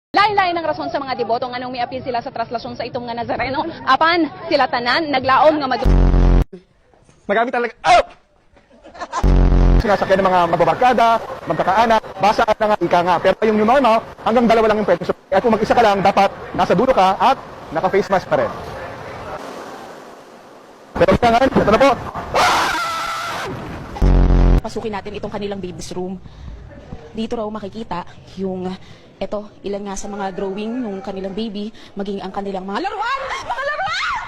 Lain-lain ang rason sa mga deboto nga nung may apil sila sa traslasyon sa itong nga Nazareno. Apan sila tanan naglaom nga Magamit talaga. Oh! Sinasakyan ng mga magbabarkada, magkakaanak, basa at nga ika nga. Pero yung new normal, hanggang dalawa lang yung pwede. So, at kung mag-isa ka lang, dapat nasa dulo ka at naka-face mask pa rin. Pero nga, ito na po. Pasukin natin itong kanilang baby's room. Dito raw makikita yung ilan nga sa mga drawing ng kanilang baby, maging ang kanilang mga laruan! Mga laruan!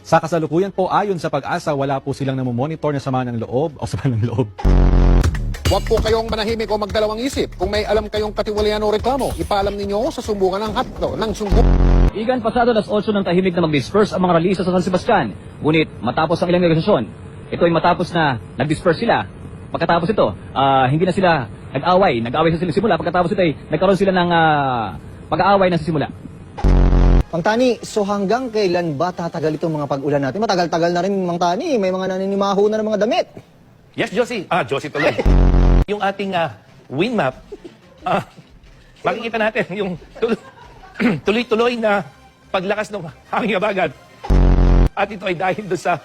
Sa kasalukuyan po, ayon sa Pag-asa, wala po silang namomonitor na sama ng loob o sama ng loob. Huwag po kayong manahimik o magdalawang isip. Kung may alam kayong katiwalian o reklamo, ipaalam ninyo sa sumbungan ng hatdo, ng sumbungan. Igan pasado alas 8 ng tahimik na mag-disperse ang mga ralisa sa San Sebastian. Ngunit matapos ang ilang negosasyon, ito ay matapos na nag-disperse sila. Pagkatapos ito, hindi na sila nag-away sa sila simula. Pagkatapos ito ay nagkaroon sila ng pag-aaway na sa simula. Mang Tani, so hanggang kailan ba tatagal itong mga pag-ulan natin? Matagal-tagal na rin, Mang Tani. May mga naninimaho na ng mga damit. Yes, Josie. Josie tuloy. Yung ating wind map, makikita natin yung tuloy-tuloy na paglakas ng hangin abagat. At ito ay dahil doon sa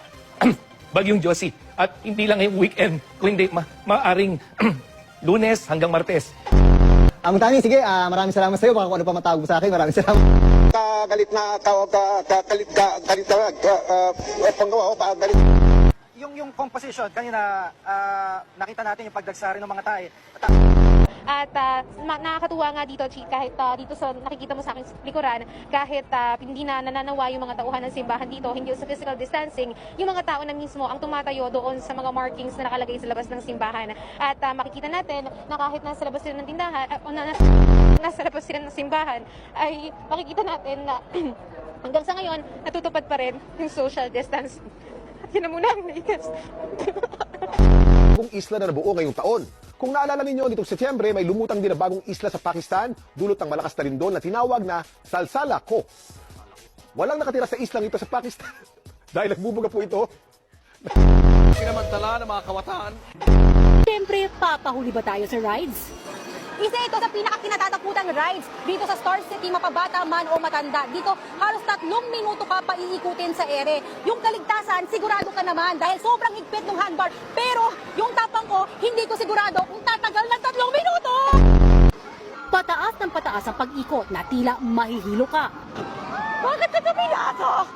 bagyong Josie. At hindi lang yung weekend, kundi maaring Lunes hanggang Martes. Mang Tani, sige, maraming salamat sa iyo. Baka kung ano pa matawag mo sa akin, maraming salamat. Galit na, panggawa ko, galit. Yung composition, kanina nakita natin yung pagdagsari ng mga tae. At nakakatuwa nga dito, kahit dito sa nakikita mo sa aking likuran, kahit hindi na nananawa yung mga tauhan ng simbahan dito, hindi sa physical distancing, yung mga tao na mismo ang tumatayo doon sa mga markings na nakalagay sa labas ng simbahan. At makikita natin na kahit nasa labas sila ng tindahan, o nasa labas sila ng simbahan, ay makikita natin na hanggang sa ngayon, natutupad pa rin yung social distancing. At yun na muna ang latest. Bagong isla na nabuo ngayong taon. Kung naalala ninyo, nitong Setyembre, may lumutang din na bagong isla sa Pakistan, dulot ng malakas na lindol na tinawag na Salsala Ko. Walang nakatira sa islang ito sa Pakistan dahil nagbubuga po ito. Pinamantala ng mga kawataan. Siyempre, papahuli ba tayo sa rides? Isa ito sa pinaka-kinatatakutang rides dito sa Star City, mapabata man o matanda. Dito, halos 3 minuto ka pa iikutin sa ere. Yung kaligtasan, sigurado ka naman dahil sobrang higpit ng handbar. Pero yung tapang ko, hindi ko sigurado kung tatagal ng 3 minuto! Pataas ng pataas ang pag-ikot na tila mahihilo ka. Bakit ka kapilado?